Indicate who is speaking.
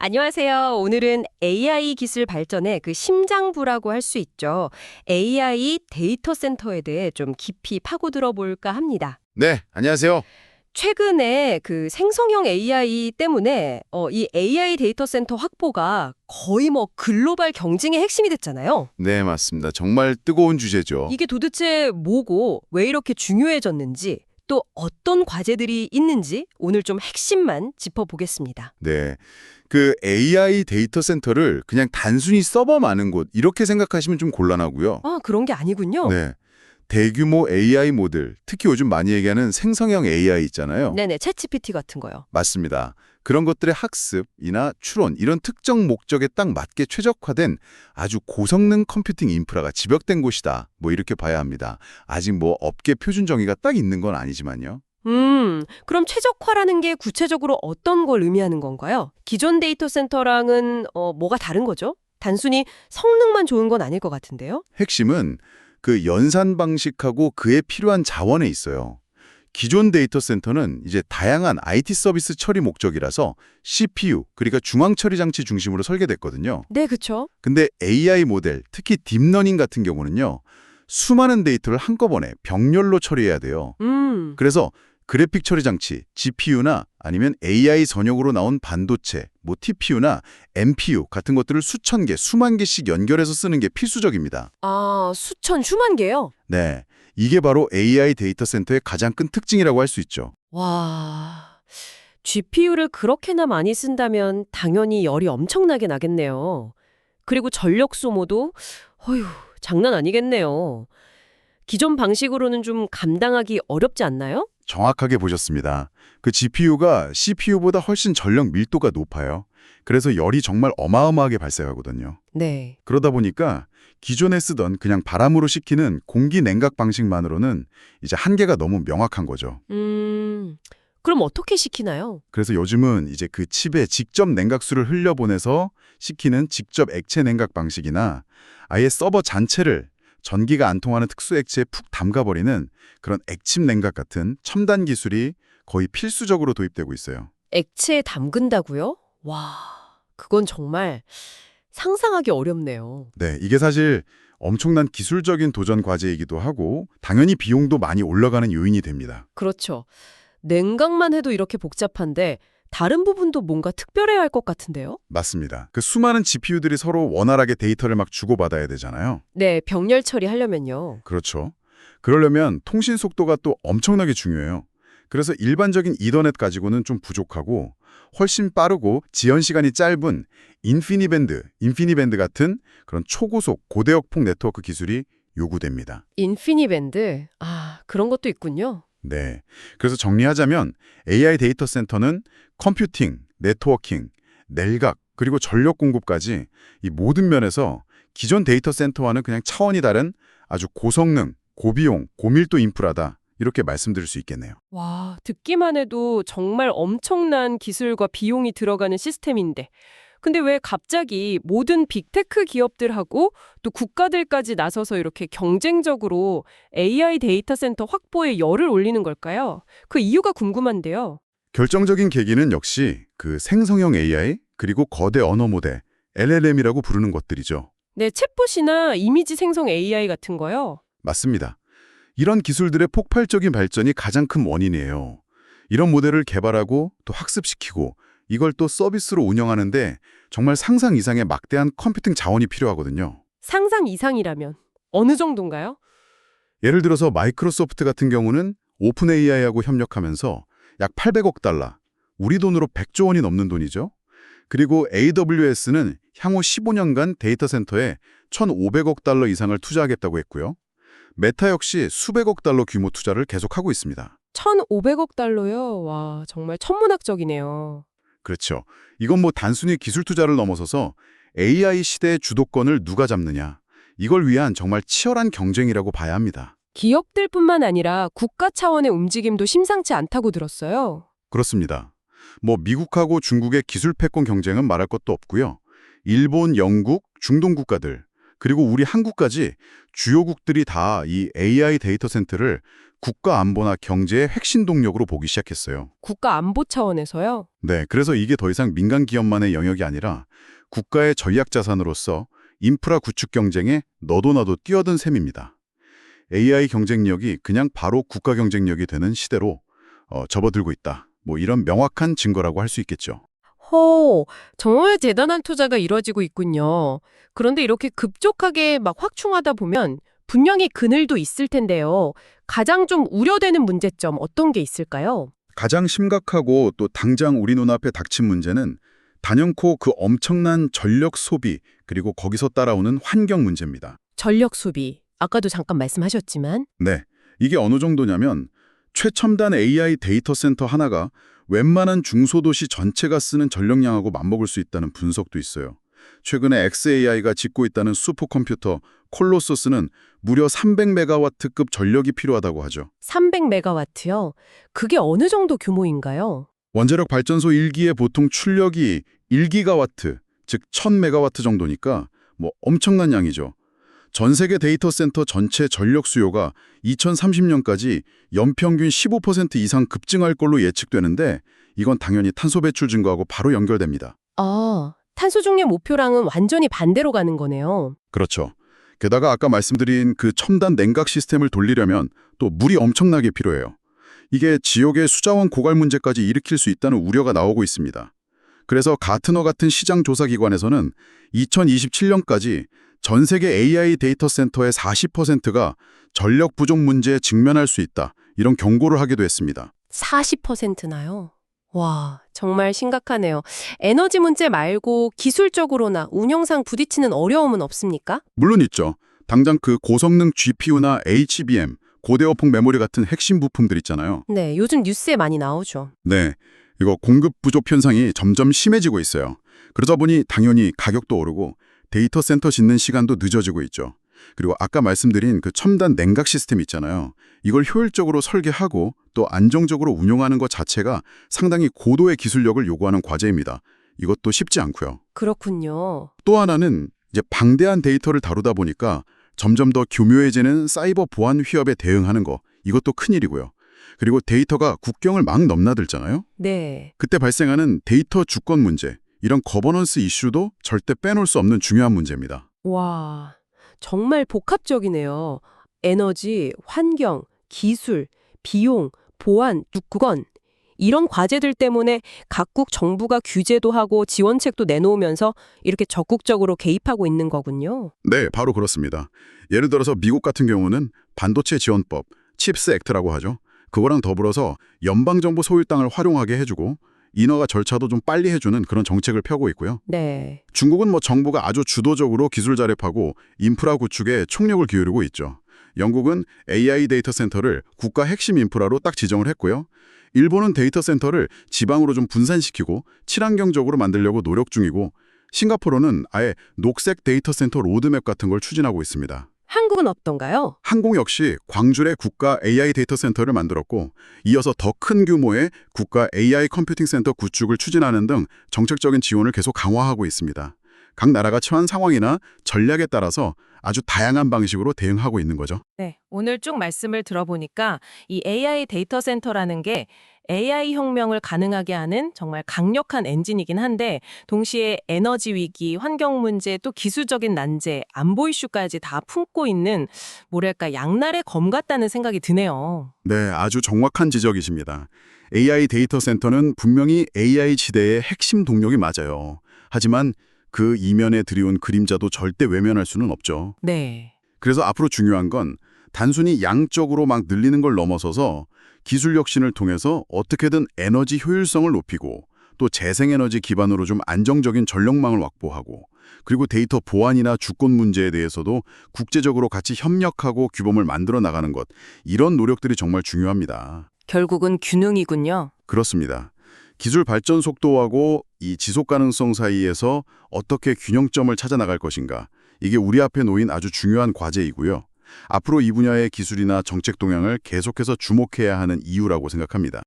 Speaker 1: 안녕하세요. 오늘은 AI 기술 발전의 그 심장부라고 할 수 있죠. AI 데이터 센터에 대해 좀 깊이 파고들어 볼까 합니다.
Speaker 2: 네, 안녕하세요.
Speaker 1: 최근에 그 생성형 AI 때문에 이 AI 데이터 센터 확보가 거의 뭐 글로벌 경쟁의 핵심이 됐잖아요.
Speaker 2: 네, 맞습니다. 정말 뜨거운 주제죠.
Speaker 1: 이게 도대체 뭐고 왜 이렇게 중요해졌는지 또 어떤 과제들이 있는지 오늘 좀 핵심만 짚어보겠습니다.
Speaker 2: 네. 그 AI 데이터 센터를 그냥 단순히 서버 많은 곳 이렇게 생각하시면 좀 곤란하고요.
Speaker 1: 아, 그런 게 아니군요.
Speaker 2: 네. 대규모 AI 모델, 특히 요즘 많이 얘기하는 생성형 AI 있잖아요.
Speaker 1: 네네, 챗GPT 같은 거요.
Speaker 2: 맞습니다. 그런 것들의 학습이나 추론, 이런 특정 목적에 딱 맞게 최적화된 아주 고성능 컴퓨팅 인프라가 집약된 곳이다. 뭐 이렇게 봐야 합니다. 아직 뭐 업계 표준 정의가 딱 있는 건 아니지만요.
Speaker 1: 그럼 최적화라는 게 구체적으로 어떤 걸 의미하는 건가요? 기존 데이터 센터랑은 뭐가 다른 거죠? 단순히 성능만 좋은 건 아닐 것 같은데요?
Speaker 2: 핵심은 그 연산 방식하고 그에 필요한 자원에 있어요. 기존 데이터 센터는 이제 다양한 IT 서비스 처리 목적이라서 CPU, 그러니까 중앙 처리 장치 중심으로 설계됐거든요.
Speaker 1: 네, 그쵸.
Speaker 2: 근데 AI 모델, 특히 딥러닝 같은 경우는요, 수많은 데이터를 한꺼번에 병렬로 처리해야 돼요. 그래서 그래픽 처리 장치, GPU나 아니면 AI 전용으로 나온 반도체, 뭐 TPU나 NPU 같은 것들을 수천 개, 수만 개씩 연결해서 쓰는 게 필수적입니다.
Speaker 1: 아, 수천, 수만 개요?
Speaker 2: 네, 이게 바로 AI 데이터 센터의 가장 큰 특징이라고 할 수 있죠.
Speaker 1: 와, GPU를 그렇게나 많이 쓴다면 당연히 열이 엄청나게 나겠네요. 그리고 전력 소모도, 어휴, 장난 아니겠네요. 기존 방식으로는 좀 감당하기 어렵지 않나요?
Speaker 2: 정확하게 보셨습니다. 그 GPU가 CPU보다 훨씬 전력 밀도가 높아요. 그래서 열이 정말 어마어마하게 발생하거든요.
Speaker 1: 네.
Speaker 2: 그러다 보니까 기존에 쓰던 그냥 바람으로 식히는 공기 냉각 방식만으로는 이제 한계가 너무 명확한 거죠.
Speaker 1: 그럼 어떻게 시키나요?
Speaker 2: 그래서 요즘은 이제 그 칩에 직접 냉각수를 흘려보내서 식히는 직접 액체 냉각 방식이나 아예 서버 잔체를 전기가 안 통하는 특수 액체에 푹 담가버리는 그런 액침 냉각 같은 첨단 기술이 거의 필수적으로 도입되고 있어요.
Speaker 1: 액체에 담근다고요? 와, 그건 정말 상상하기 어렵네요.
Speaker 2: 네, 이게 사실 엄청난 기술적인 도전 과제이기도 하고 당연히 비용도 많이 올라가는 요인이 됩니다.
Speaker 1: 그렇죠. 냉각만 해도 이렇게 복잡한데 다른 부분도 뭔가 특별해야 할 것 같은데요?
Speaker 2: 맞습니다. 그 수많은 GPU들이 서로 원활하게 데이터를 막 주고받아야 되잖아요.
Speaker 1: 네, 병렬 처리하려면요.
Speaker 2: 그렇죠. 그러려면 통신 속도가 또 엄청나게 중요해요. 그래서 일반적인 이더넷 가지고는 좀 부족하고 훨씬 빠르고 지연 시간이 짧은 인피니밴드 같은 그런 초고속 고대역폭 네트워크 기술이 요구됩니다.
Speaker 1: 인피니밴드? 아, 그런 것도 있군요.
Speaker 2: 네. 그래서 정리하자면 AI 데이터 센터는 컴퓨팅, 네트워킹, 낼각, 그리고 전력 공급까지 이 모든 면에서 기존 데이터 센터와는 그냥 차원이 다른 아주 고성능, 고비용, 고밀도 인프라다. 이렇게 말씀드릴 수 있겠네요.
Speaker 1: 와, 듣기만 해도 정말 엄청난 기술과 비용이 들어가는 시스템인데. 근데 왜 갑자기 모든 빅테크 기업들하고 또 국가들까지 나서서 이렇게 경쟁적으로 AI 데이터 센터 확보에 열을 올리는 걸까요? 그 이유가 궁금한데요.
Speaker 2: 결정적인 계기는 역시 그 생성형 AI 그리고 거대 언어 모델, LLM이라고 부르는 것들이죠.
Speaker 1: 네, 챗봇이나 이미지 생성 AI 같은 거요.
Speaker 2: 맞습니다. 이런 기술들의 폭발적인 발전이 가장 큰 원인이에요. 이런 모델을 개발하고 또 학습시키고 이걸 또 서비스로 운영하는데 정말 상상 이상의 막대한 컴퓨팅 자원이 필요하거든요.
Speaker 1: 상상 이상이라면 어느 정도인가요?
Speaker 2: 예를 들어서 마이크로소프트 같은 경우는 오픈 AI하고 협력하면서 약 800억 달러, 우리 돈으로 100조 원이 넘는 돈이죠. 그리고 AWS는 향후 15년간 데이터 센터에 1,500억 달러 이상을 투자하겠다고 했고요. 메타 역시 수백억 달러 규모 투자를 계속하고 있습니다.
Speaker 1: 1,500억 달러요? 와, 정말 천문학적이네요.
Speaker 2: 그렇죠. 이건 뭐 단순히 기술 투자를 넘어서서 AI 시대의 주도권을 누가 잡느냐. 이걸 위한 정말 치열한 경쟁이라고 봐야 합니다.
Speaker 1: 기업들뿐만 아니라 국가 차원의 움직임도 심상치 않다고 들었어요.
Speaker 2: 그렇습니다. 뭐 미국하고 중국의 기술 패권 경쟁은 말할 것도 없고요. 일본, 영국, 중동 국가들, 그리고 우리 한국까지 주요국들이 다 이 AI 데이터 센터를 국가 안보나 경제의 핵심 동력으로 보기 시작했어요.
Speaker 1: 국가 안보 차원에서요?
Speaker 2: 네, 그래서 이게 더 이상 민간 기업만의 영역이 아니라 국가의 전략 자산으로서 인프라 구축 경쟁에 너도 나도 뛰어든 셈입니다. AI 경쟁력이 그냥 바로 국가 경쟁력이 되는 시대로 접어들고 있다. 뭐 이런 명확한 증거라고 할 수 있겠죠.
Speaker 1: 정말 대단한 투자가 이루어지고 있군요. 그런데 이렇게 급속하게 막 확충하다 보면 분명히 그늘도 있을 텐데요. 가장 좀 우려되는 문제점 어떤 게 있을까요?
Speaker 2: 가장 심각하고 또 당장 우리 눈앞에 닥친 문제는 단연코 그 엄청난 전력 소비 그리고 거기서 따라오는 환경 문제입니다.
Speaker 1: 전력 소비. 아까도 잠깐 말씀하셨지만.
Speaker 2: 네, 이게 어느 정도냐면 최첨단 AI 데이터 센터 하나가 웬만한 중소도시 전체가 쓰는 전력량하고 맞먹을 수 있다는 분석도 있어요. 최근에 xAI가 짓고 있다는 슈퍼컴퓨터 콜로서스는 무려 300메가와트급 전력이 필요하다고 하죠.
Speaker 1: 300메가와트요? 그게 어느 정도 규모인가요?
Speaker 2: 원자력 발전소 1기의 보통 출력이 1기가와트, 즉 1000메가와트 정도니까 뭐 엄청난 양이죠. 전 세계 데이터 센터 전체 전력 수요가 2030년까지 연평균 15% 이상 급증할 걸로 예측되는데 이건 당연히 탄소 배출 증가하고 바로 연결됩니다.
Speaker 1: 탄소 중립 목표랑은 완전히 반대로 가는 거네요.
Speaker 2: 그렇죠. 게다가 아까 말씀드린 그 첨단 냉각 시스템을 돌리려면 또 물이 엄청나게 필요해요. 이게 지역의 수자원 고갈 문제까지 일으킬 수 있다는 우려가 나오고 있습니다. 그래서 가트너 같은 시장 조사 기관에서는 2027년까지 전 세계 AI 데이터 센터의 40%가 전력 부족 문제에 직면할 수 있다. 이런 경고를 하기도 했습니다.
Speaker 1: 40%나요? 와, 정말 심각하네요. 에너지 문제 말고 기술적으로나 운영상 부딪히는 어려움은 없습니까?
Speaker 2: 물론 있죠. 당장 그 고성능 GPU나 HBM, 고대어폭 메모리 같은 핵심 부품들 있잖아요.
Speaker 1: 네, 요즘 뉴스에 많이 나오죠.
Speaker 2: 네, 이거 공급 부족 현상이 점점 심해지고 있어요. 그러다 보니 당연히 가격도 오르고 데이터 센터 짓는 시간도 늦어지고 있죠. 그리고 아까 말씀드린 그 첨단 냉각 시스템 있잖아요. 이걸 효율적으로 설계하고 또 안정적으로 운용하는 것 자체가 상당히 고도의 기술력을 요구하는 과제입니다. 이것도 쉽지 않고요.
Speaker 1: 그렇군요.
Speaker 2: 또 하나는 이제 방대한 데이터를 다루다 보니까 점점 더 교묘해지는 사이버 보안 위협에 대응하는 거. 이것도 큰일이고요. 그리고 데이터가 국경을 막 넘나들잖아요.
Speaker 1: 네.
Speaker 2: 그때 발생하는 데이터 주권 문제, 이런 거버넌스 이슈도 절대 빼놓을 수 없는 중요한 문제입니다.
Speaker 1: 와, 정말 복합적이네요. 에너지, 환경, 기술, 비용, 보안, 주권. 이런 과제들 때문에 각국 정부가 규제도 하고 지원책도 내놓으면서 이렇게 적극적으로 개입하고 있는 거군요.
Speaker 2: 네, 바로 그렇습니다. 예를 들어서 미국 같은 경우는 반도체 지원법, 칩스 액트라고 하죠. 그거랑 더불어서 연방정부 소유 땅을 활용하게 해주고 인허가 절차도 좀 빨리 해주는 그런 정책을 펴고 있고요.
Speaker 1: 네.
Speaker 2: 중국은 뭐 정부가 아주 주도적으로 기술 자립하고 인프라 구축에 총력을 기울이고 있죠. 영국은 AI 데이터 센터를 국가 핵심 인프라로 딱 지정을 했고요. 일본은 데이터 센터를 지방으로 좀 분산시키고 친환경적으로 만들려고 노력 중이고 싱가포르는 아예 녹색 데이터 센터 로드맵 같은 걸 추진하고 있습니다.
Speaker 1: 한국은 어떤가요?
Speaker 2: 항공 역시 광주에 국가 AI 데이터 센터를 만들었고 이어서 더 큰 규모의 국가 AI 컴퓨팅 센터 구축을 추진하는 등 정책적인 지원을 계속 강화하고 있습니다. 각 나라가 처한 상황이나 전략에 따라서 아주 다양한 방식으로 대응하고 있는 거죠.
Speaker 3: 네, 오늘 쭉 말씀을 들어보니까 이 AI 데이터 센터라는 게 AI 혁명을 가능하게 하는 정말 강력한 엔진이긴 한데 동시에 에너지 위기, 환경 문제, 또 기술적인 난제, 안보 이슈까지 다 품고 있는 뭐랄까 양날의 검 같다는 생각이 드네요.
Speaker 2: 네, 아주 정확한 지적이십니다. AI 데이터 센터는 분명히 AI 시대의 핵심 동력이 맞아요. 하지만 그 이면에 드리운 그림자도 절대 외면할 수는 없죠.
Speaker 3: 네.
Speaker 2: 그래서 앞으로 중요한 건 단순히 양적으로 막 늘리는 걸 넘어서서 기술 혁신을 통해서 어떻게든 에너지 효율성을 높이고 또 재생에너지 기반으로 좀 안정적인 전력망을 확보하고 그리고 데이터 보안이나 주권 문제에 대해서도 국제적으로 같이 협력하고 규범을 만들어 나가는 것, 이런 노력들이 정말 중요합니다.
Speaker 3: 결국은 균형이군요.
Speaker 2: 그렇습니다. 기술 발전 속도하고 이 지속 가능성 사이에서 어떻게 균형점을 찾아 나갈 것인가, 이게 우리 앞에 놓인 아주 중요한 과제이고요. 앞으로 이 분야의 기술이나 정책 동향을 계속해서 주목해야 하는 이유라고 생각합니다.